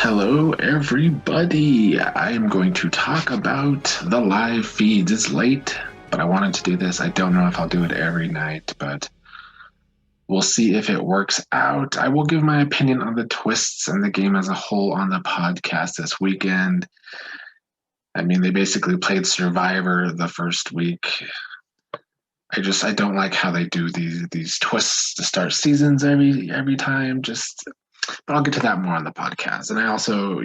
Hello, everybody. I am going to talk about the live feeds. It's late, but I wanted to do this. I don't know if I'll do it every night, but we'll see if it works out. I will give my opinion on the twists and the game as a whole on the podcast this weekend. I mean, they basically played Survivor the first week. I don't like how they do these twists to start seasons every time. But I'll get to that more on the podcast. And I also,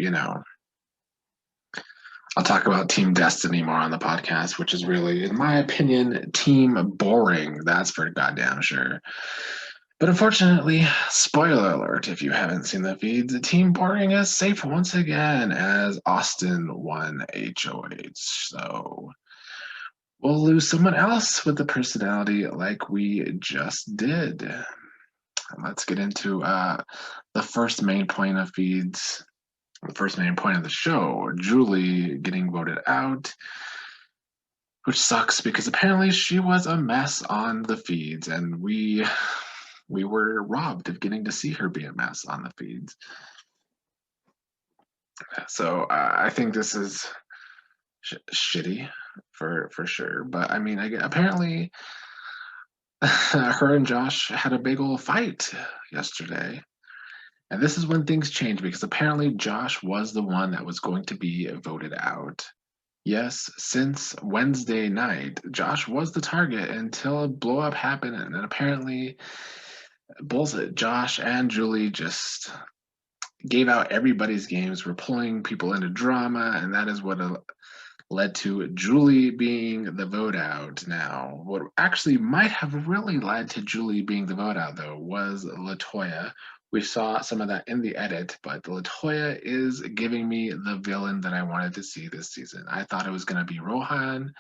I'll talk about Team Destiny more on the podcast, which is really, in my opinion, team boring. That's for goddamn sure. But unfortunately, spoiler alert if you haven't seen the feeds, Team Boring is safe once again as Austin won HOH. So we'll lose someone else with the personality like we just did. Let's get into the first main point of feeds. The first main point of the show, Julie getting voted out, which sucks because apparently she was a mess on the feeds, and we were robbed of getting to see her be a mess on the feeds. So I think this is shitty for sure. But I mean, apparently her and Josh had a big old fight yesterday. And this is when things change because apparently Josh was the one that was going to be voted out. Yes, since Wednesday night, Josh was the target until a blow up happened. And then apparently, both Josh and Julie just gave out everybody's games, were pulling people into drama. And that is what led to Julie being the vote out. Now, what actually might have really led to Julie being the vote out, though, was Latoya. We saw some of that in the edit, but Latoya is giving me the villain that I wanted to see this season. I thought it was going to be Rohan,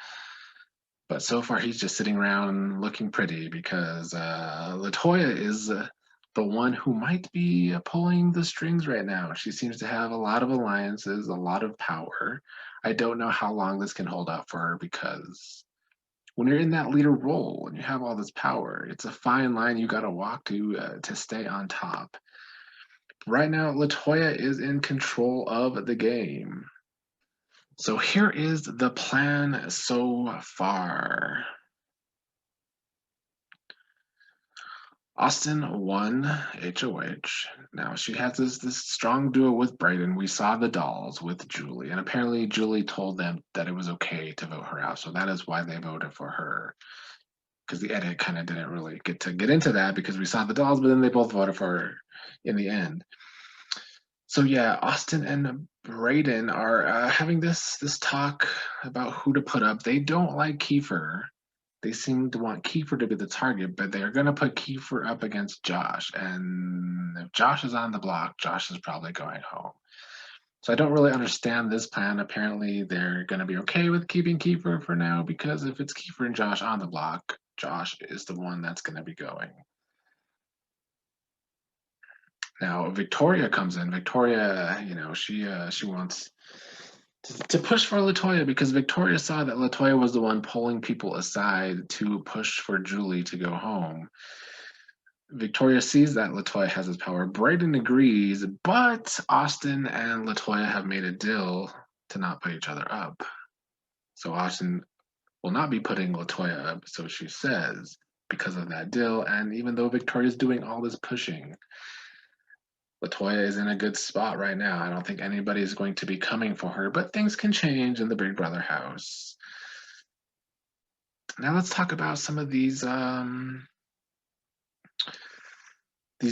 but so far he's just sitting around looking pretty because Latoya is the one who might be pulling the strings right now. She seems to have a lot of alliances, a lot of power. I don't know how long this can hold up for her because when you're in that leader role and you have all this power, it's a fine line you got to walk to stay on top. Right now, Latoya is in control of the game. So here is the plan so far. Austin won HOH. Now she has this strong duo with Brayden. We saw the dolls with Julie, and apparently Julie told them that it was okay to vote her out. So that is why they voted for her. Because the edit kind of didn't really get into that because we saw the dolls, but then they both voted for her in the end. So yeah, Austin and Brayden are having this talk about who to put up. They don't like Kiefer. They seem to want Kiefer to be the target, but they're going to put Kiefer up against Josh. And if Josh is on the block, Josh is probably going home. So I don't really understand this plan. Apparently, they're going to be okay with keeping Kiefer for now because if it's Kiefer and Josh on the block, Josh is the one that's going to be going. Now Victoria comes in. Victoria, she wants to push for Latoya because Victoria saw that Latoya was the one pulling people aside to push for Julie to go home. Victoria sees that Latoya has his power. Brayden agrees, but Austin and Latoya have made a deal to not put each other up. So Austin will not be putting Latoya up, so she says, because of that deal. And even though Victoria's doing all this pushing, Latoya is in a good spot right now. I don't think anybody is going to be coming for her, but things can change in the Big Brother house. Now let's talk about some of these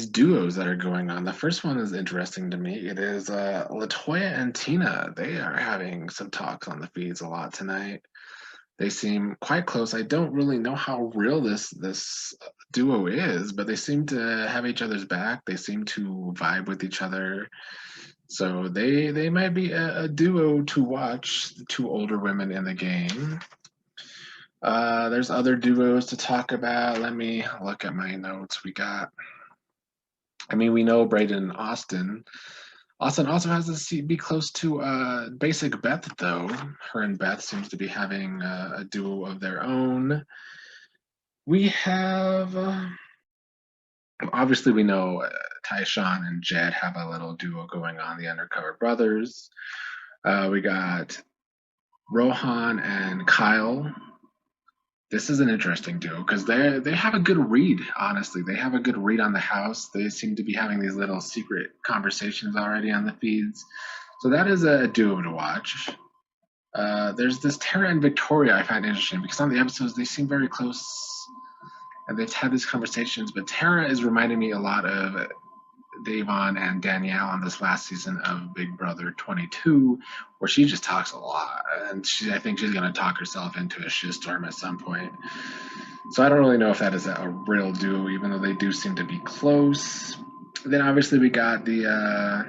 duos that are going on. The first one is interesting to me. It is Latoya and Tina. They are having some talks on the feeds a lot tonight. They seem quite close. I don't really know how real this duo is, but they seem to have each other's back. They seem to vibe with each other. So they might be a duo to watch, the two older women in the game. There's other duos to talk about. Let me look at my notes. We know Brayden and Austin. Austin also has to be close to Basic Beth, though. Her and Beth seems to be having a duo of their own. We have Obviously, we know Tyshawn and Jed have a little duo going on, the Undercover Brothers. We got Rohan and Kyle. This is an interesting duo because they have a good read. Honestly, they have a good read on the house. They seem to be having these little secret conversations already on the feeds, so that is a duo to watch. There's this Tara and Victoria I find interesting because on the episodes they seem very close and they've had these conversations. But Tara is reminding me a lot of Davon and Danielle on this last season of Big Brother 22, where she just talks a lot, and I think she's going to talk herself into a shitstorm at some point. So I don't really know if that is a real duo, even though they do seem to be close. Then obviously we got the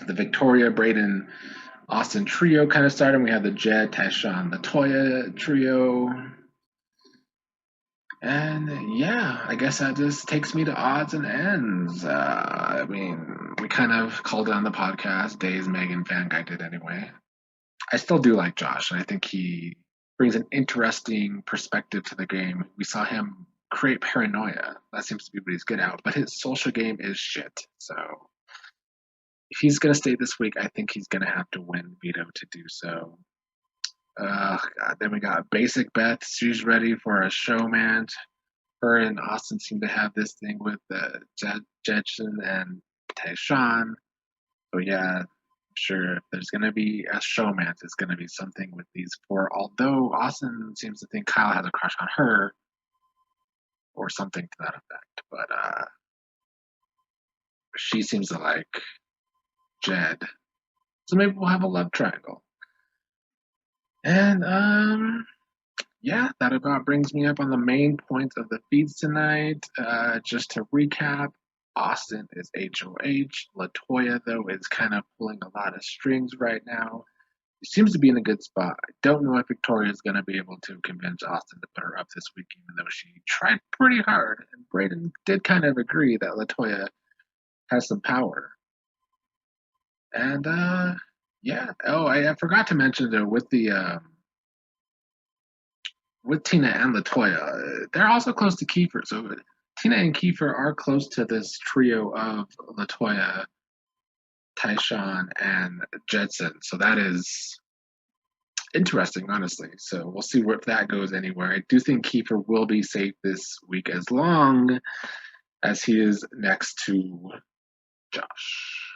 Victoria, Braden, Austin trio kind of starting. We have the Jed, Tyshawn, Latoya trio. And yeah, I guess that just takes me to odds and ends. I mean, we kind of called it on the podcast. Days Megan fan guy did anyway. I still do like Josh, and I think he brings an interesting perspective to the game. We saw him create paranoia. That seems to be what he's good at, but his social game is shit. So if he's going to stay this week, I think he's going to have to win veto to do so. God, then we got Basic Beth. She's ready for a showman. Her and Austin seem to have this thing with Jetson and Tayshawn. So yeah, I'm sure if there's going to be a showman, it's going to be something with these four. Although Austin seems to think Kyle has a crush on her, or something to that effect. But she seems to like Jed. So maybe we'll have a love triangle. And yeah, that about brings me up on the main points of the feeds tonight. Just to recap, Austin is HOH. Latoya, though, is kind of pulling a lot of strings right now. She seems to be in a good spot. I don't know if Victoria is going to be able to convince Austin to put her up this week, even though she tried pretty hard. And Braden did kind of agree that Latoya has some power. And yeah. Oh, I forgot to mention though with Tina and Latoya, they're also close to Kiefer. So Tina and Kiefer are close to this trio of Latoya, Tyshawn, and Jedson. So that is interesting, honestly. So we'll see if that goes anywhere. I do think Kiefer will be safe this week as long as he is next to Josh.